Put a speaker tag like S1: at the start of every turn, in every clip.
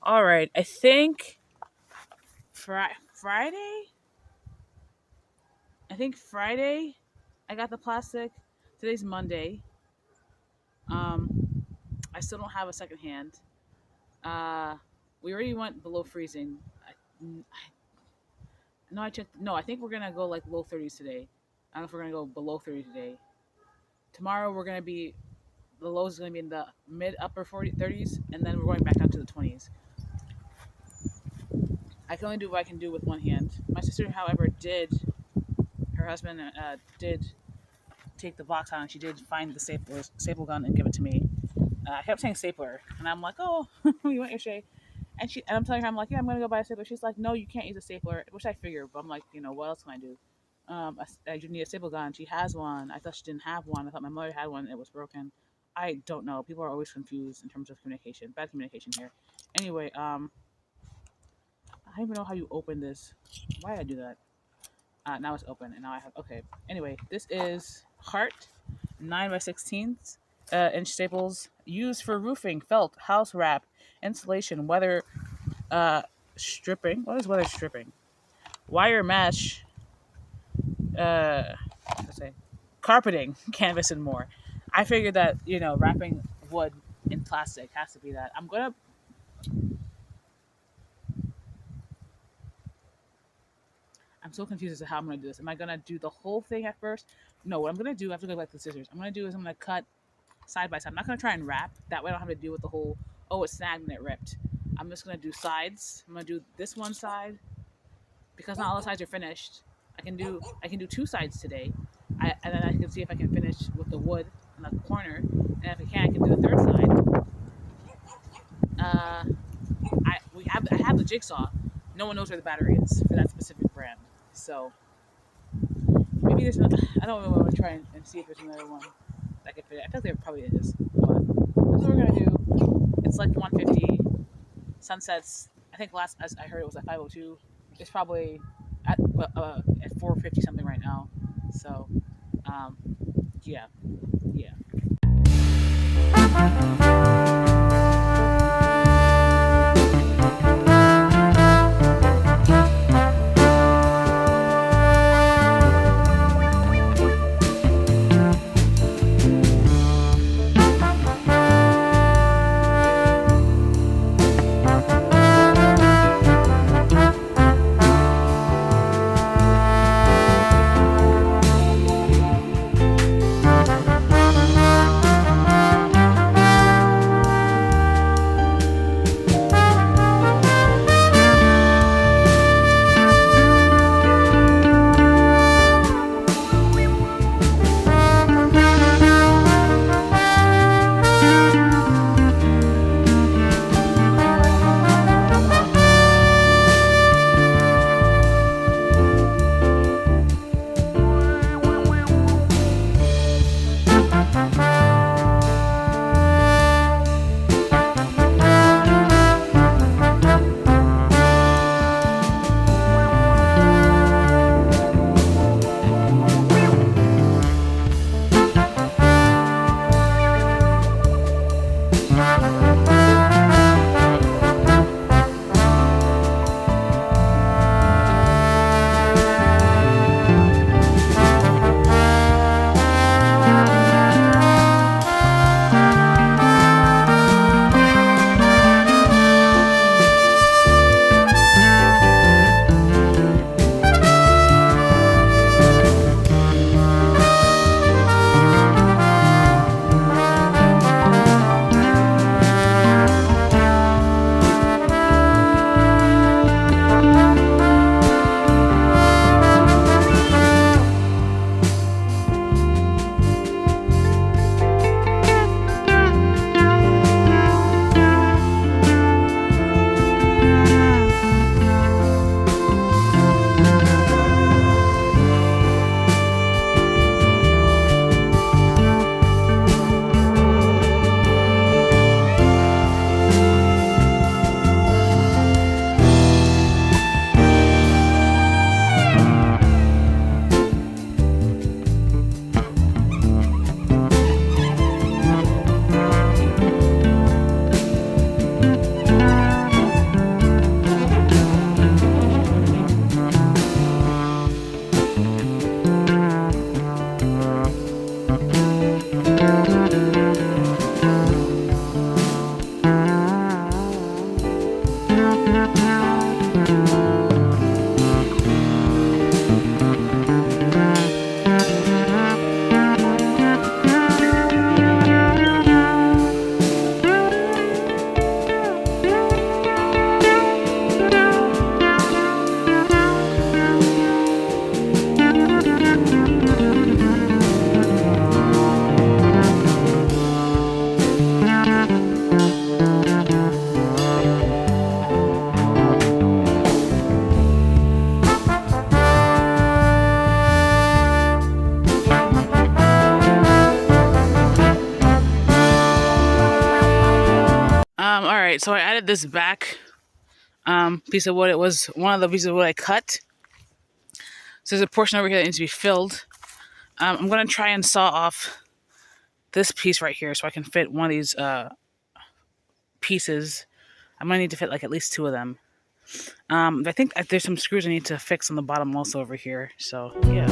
S1: All right. I think Friday. I think Friday. I got the plastic. Today's Monday. Um, I still don't have a second hand. Uh, we already went below freezing. No, I checked. No, I think we're gonna go like low 30s today. I don't know if we're gonna go below 30 today. Tomorrow we're gonna be the lows is gonna be in the mid upper 30s, and then we're going back down to the 20s. I can only do what I can do with one hand. My sister, however, did her husband did take the box out, and she did find the staple gun and give it to me. I kept saying stapler, and I'm like, oh, you want your shade? And I'm telling her, I'm like, yeah, I'm gonna go buy a stapler. She's like, no, you can't use a stapler, which I figured, but I'm like, what else can I do? I do need a staple gun. She has one. I thought she didn't have one. I thought my mother had one. It was broken. I don't know. People are always confused in terms of communication. Bad communication here. Anyway, I don't even know how you open this. Why did I do that? Now it's open, and now I have. Okay. Anyway, this is Heart 9 by 16 inch staples used for roofing, felt, house wrap, insulation, weather stripping. What is weather stripping? Wire mesh. Let's say carpeting, canvas, and more. I figured that wrapping wood in plastic has to be that. I'm so confused as to how I'm gonna do this. Am I gonna do the whole thing at first? No, what I'm gonna do, I have to go back to the scissors. I'm gonna do is I'm gonna cut side by side. I'm not gonna try and wrap. That way I don't have to deal with the whole, oh, it snagged and it ripped. I'm just gonna do sides. I'm gonna do this one side because not all the sides are finished. I can do two sides today, and then I can see if I can finish with the wood in the corner, and if I can do the third side. Uh, I have the jigsaw. No one knows where the battery is for that specific brand, so maybe there's another. I don't know. I'm gonna try and see if there's another one that could fit. I feel like there probably is, but this is what we're gonna do. It's like 150 sunsets. I think last as I heard it was at 502. It's probably at 450 something right now. So, um, yeah, yeah. All right, so I added this back piece of wood. It was one of the pieces of wood I cut. So there's a portion over here that needs to be filled. I'm going to try and saw off this piece right here so I can fit one of these pieces. I'm going to need to fit like at least two of them. I think there's some screws I need to fix on the bottom also over here. So, yeah.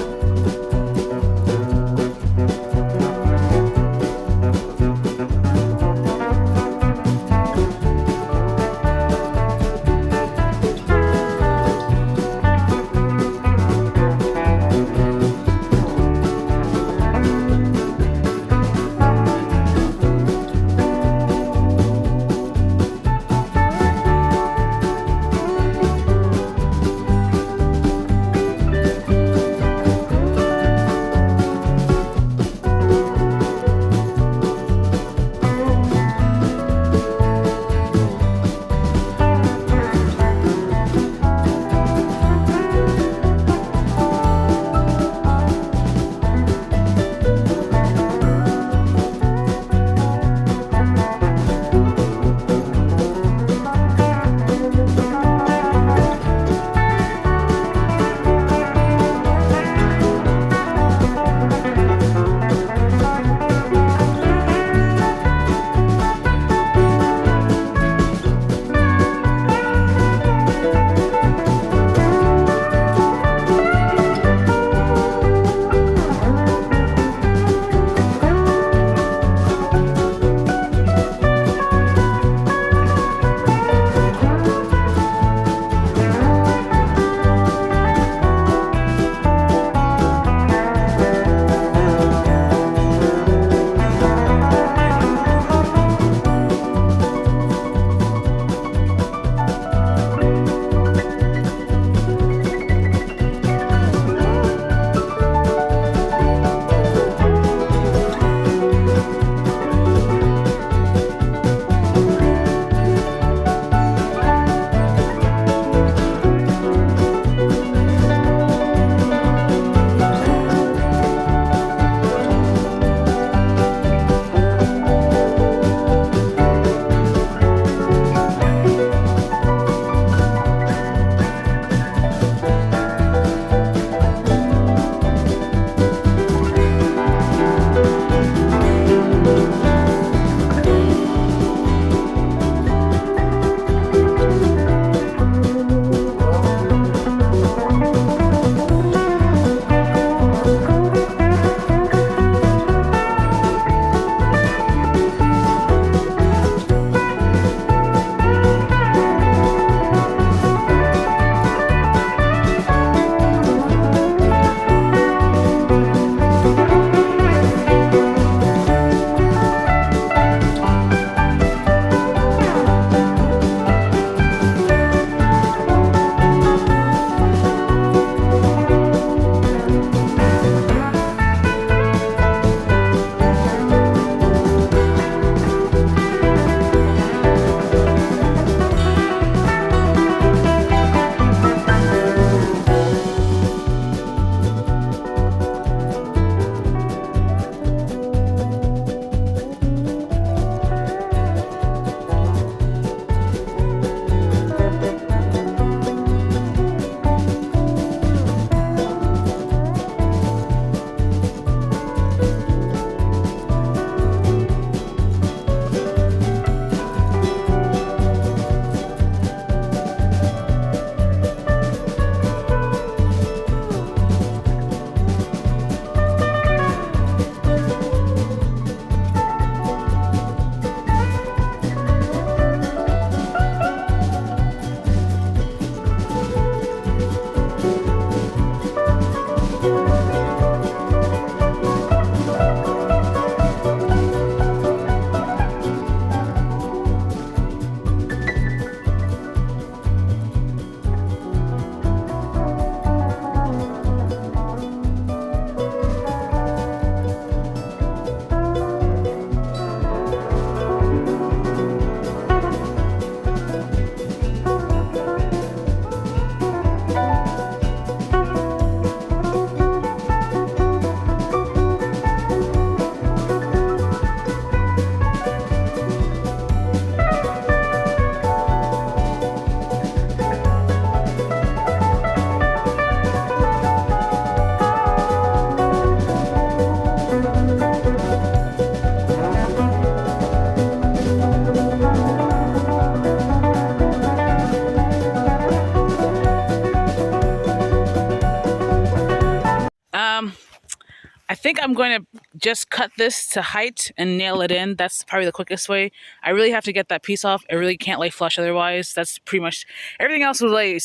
S1: I'm going to just cut this to height and nail it in. That's probably the quickest way. I really have to get that piece off. I really can't lay flush otherwise. That's pretty much, everything else was lay,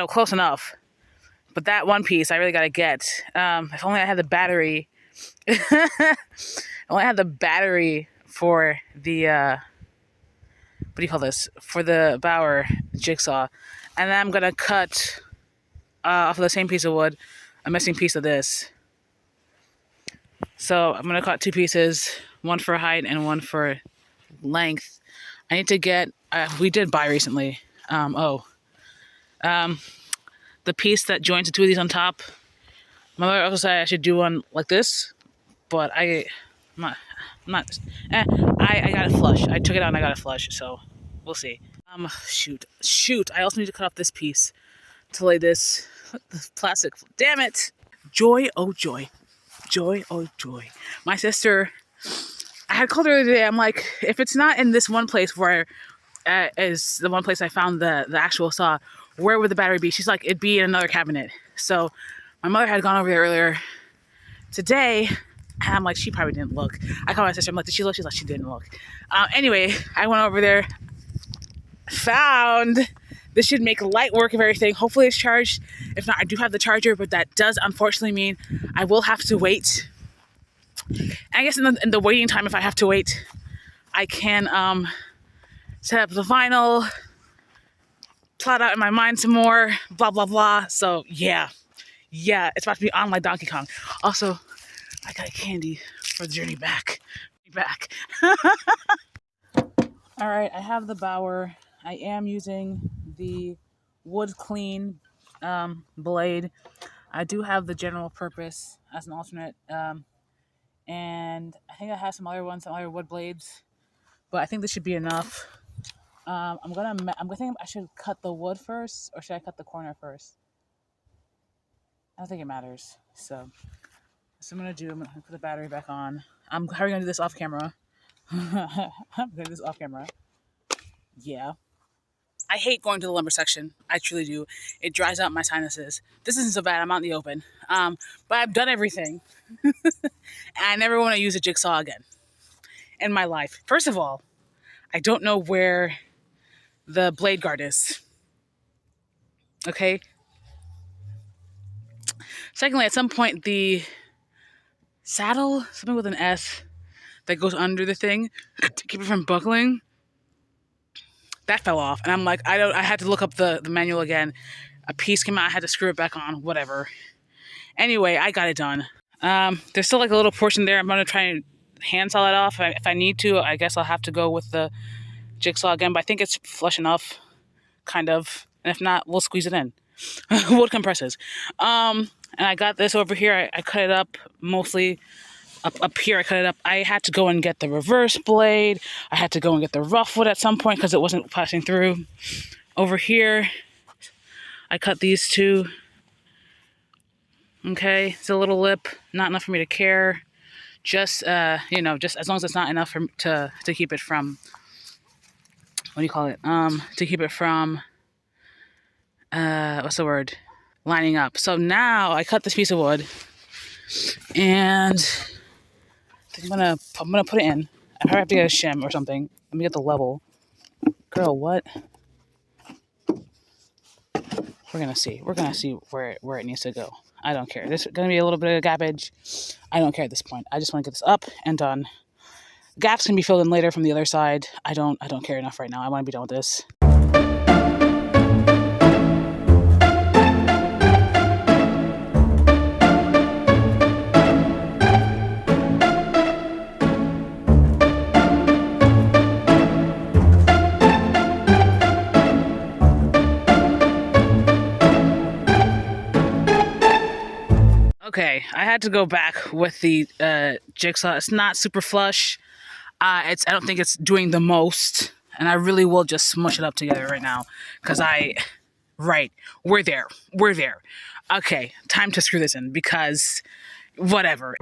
S1: close enough. But that one piece I really got to get. If only I had the battery. I only had the battery for the, what do you call this? For the Bauer jigsaw. And then I'm going to cut off of the same piece of wood a missing piece of this. So I'm going to cut two pieces, one for height and one for length. I need to get, we did buy recently, the piece that joins the two of these on top. My mother also said I should do one like this, but I got it flush. I took it out and I got it flush, so we'll see. Shoot. I also need to cut off this piece to lay this plastic. Damn it. Joy, oh joy. Joy, oh joy. My sister, I had called her the other day. I'm like, if it's not in this one place where is the one place I found the actual saw, where would the battery be? She's like, it'd be in another cabinet. So my mother had gone over there earlier today, and I'm like, she probably didn't look. I called my sister. I'm like, did she look? She's like, she didn't look. Anyway, I went over there, found. This should make light work of everything. Hopefully it's charged. If not, I do have the charger, but that does unfortunately mean I will have to wait. And I guess in the waiting time, if I have to wait, I can set up the vinyl, plot out in my mind some more, blah, blah, blah. So yeah, it's about to be on like Donkey Kong. Also, I got candy for the journey back. All right, I have the Bauer. I am using the wood clean blade. I do have the general purpose as an alternate, and I think I have some other wood blades, but I think this should be enough. I'm thinking I should cut the wood first, or should I cut the corner first? I don't think it matters. So I'm gonna put the battery back on. How are we gonna do this off camera? I'm gonna do this off camera. Yeah. I hate going to the lumber section. I truly do. It dries out my sinuses. This isn't so bad. I'm out in the open. But I've done everything. And I never want to use a jigsaw again in my life. First of all, I don't know where the blade guard is. Okay? Secondly, at some point, the saddle, something with an S, that goes under the thing to keep it from buckling, that fell off. And I'm like, I had to look up the manual again. A piece came out, I had to screw it back on, whatever. Anyway, I got it done. There's still like a little portion there. I'm going to try and hand saw that off. If I need to, I guess I'll have to go with the jigsaw again, but I think it's flush enough, kind of. And if not, we'll squeeze it in. Wood compresses. And I got this over here. I cut it up mostly. Up here, I cut it up. I had to go and get the reverse blade. I had to go and get the rough wood at some point because it wasn't passing through. Over here, I cut these two. Okay, it's a little lip, not enough for me to care. Just, just as long as it's not enough to keep it from, what do you call it? To keep it from, what's the word? Lining up. So now I cut this piece of wood, and I'm gonna put it in. I probably have to get a shim or something. Let me get the level. Girl, what? We're gonna see where it needs to go. I don't care. There's gonna be a little bit of garbage. I don't care at this point. I just want to get this up and done. Gaps can be filled in later from the other side. I don't care enough right now. I want to be done with this. Okay, I had to go back with the jigsaw. It's not super flush. I don't think it's doing the most, and I really will just smush it up together right now, because we're there. Okay, time to screw this in, because whatever.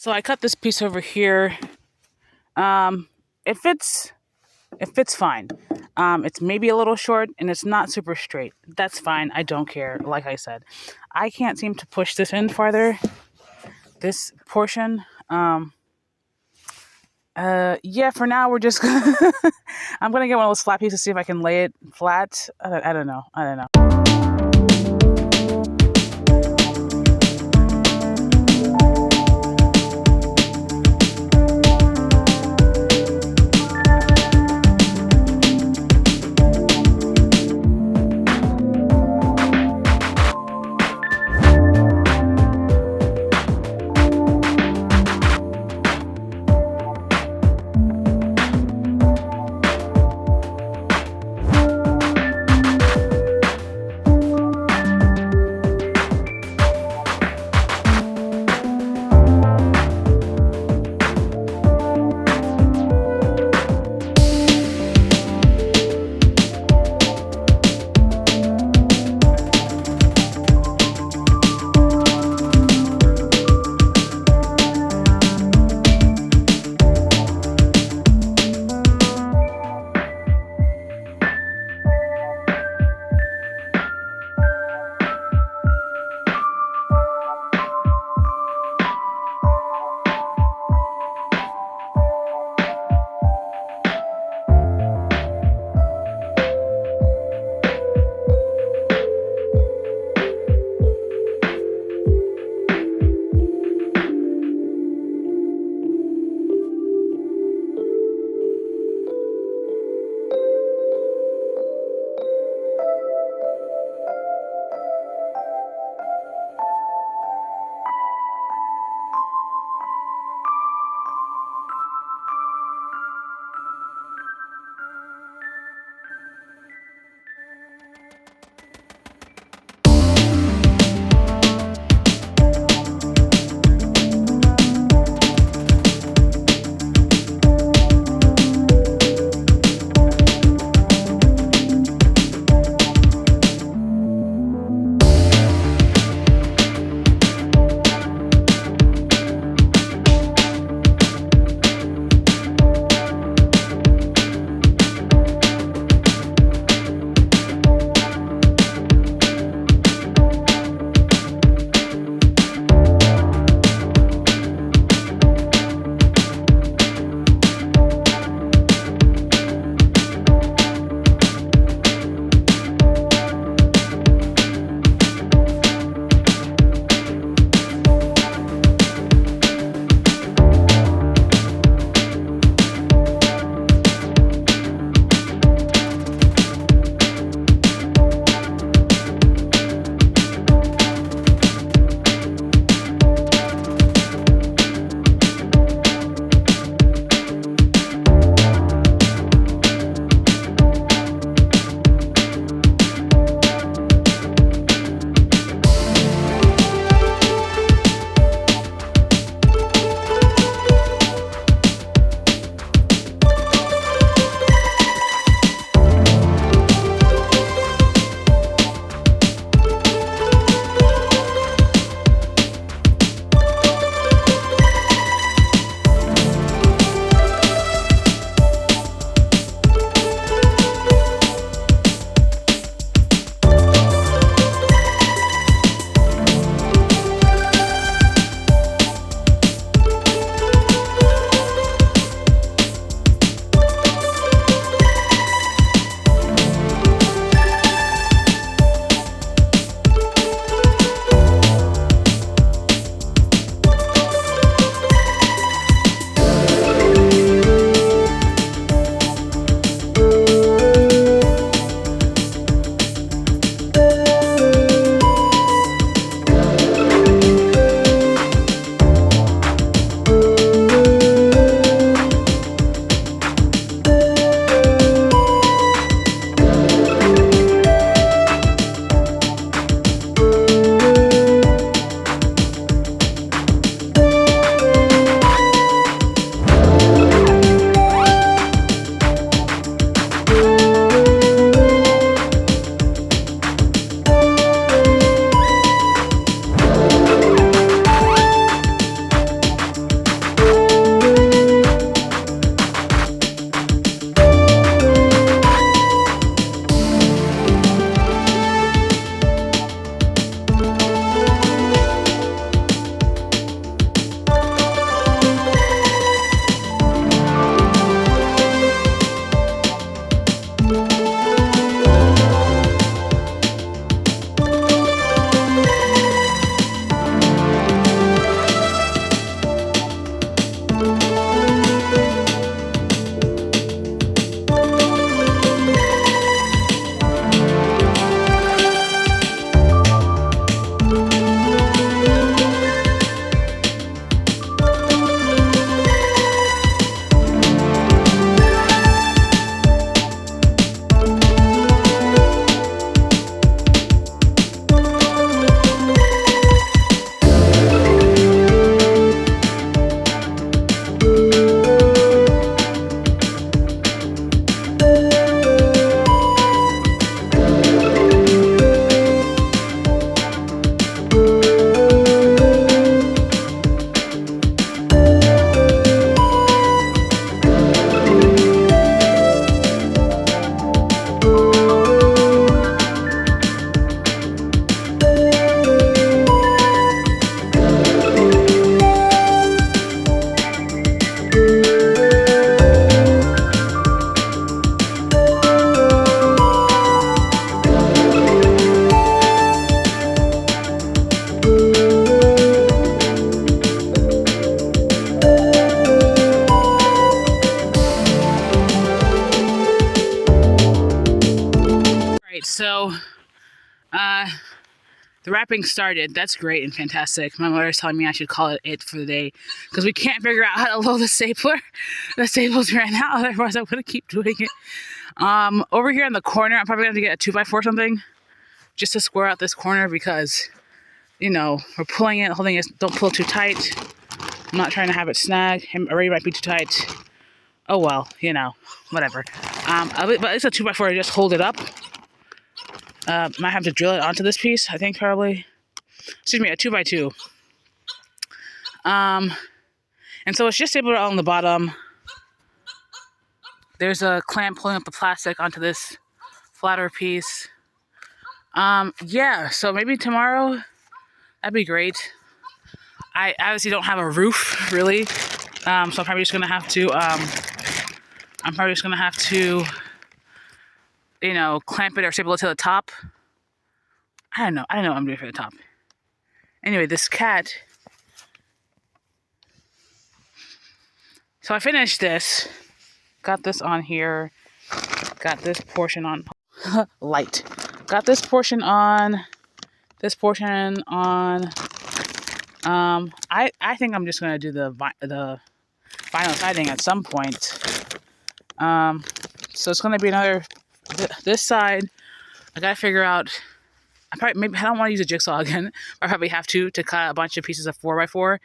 S1: So I cut this piece over here. It fits. It fits fine. It's maybe a little short and it's not super straight. That's fine. I don't care. Like I said, I can't seem to push this in farther. This portion. Yeah. For now, we're just gonna. I'm gonna get one of those flat pieces to see if I can lay it flat. I don't know. I don't know. The wrapping started. That's great and fantastic. My mother's telling me I should call it for the day because we can't figure out how to load the stapler. The staples ran out. Otherwise, I'm gonna keep doing it. Over here in the corner, I'm probably gonna have to get a 2x4 or something just to square out this corner because, we're pulling it, holding it. Don't pull too tight. I'm not trying to have it snag. It already might be too tight. Oh well, whatever. But it's a 2x4 to just hold it up. Might have to drill it onto this piece, I think probably. Excuse me, a 2x2. And so it's just able to on the bottom. There's a clamp pulling up the plastic onto this flatter piece. Yeah, so maybe tomorrow, that'd be great. I obviously don't have a roof, really. So I'm probably just gonna have to, clamp it or staple it to the top. I don't know what I'm doing for the top. Anyway, this cat. So I finished this. Got this on here. Got this portion on. Light. Got this portion on. This portion on. I think I'm just gonna do the vinyl siding at some point. So it's gonna be another. This side, I gotta figure out. I don't want to use a jigsaw again. I probably have to cut a bunch of pieces of 4x4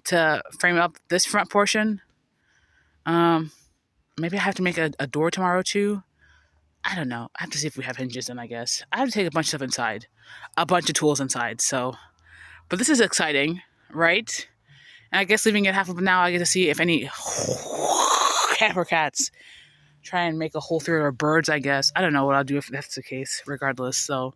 S1: to frame up this front portion. Maybe I have to make a door tomorrow too. I don't know. I have to see if we have hinges in, I guess. I have to take a bunch of stuff inside. A bunch of tools inside, so. But this is exciting, right? And I guess leaving it half open now, I get to see if any cats try and make a hole through it, or birds, I guess. I don't know what I'll do if that's the case, regardless, so.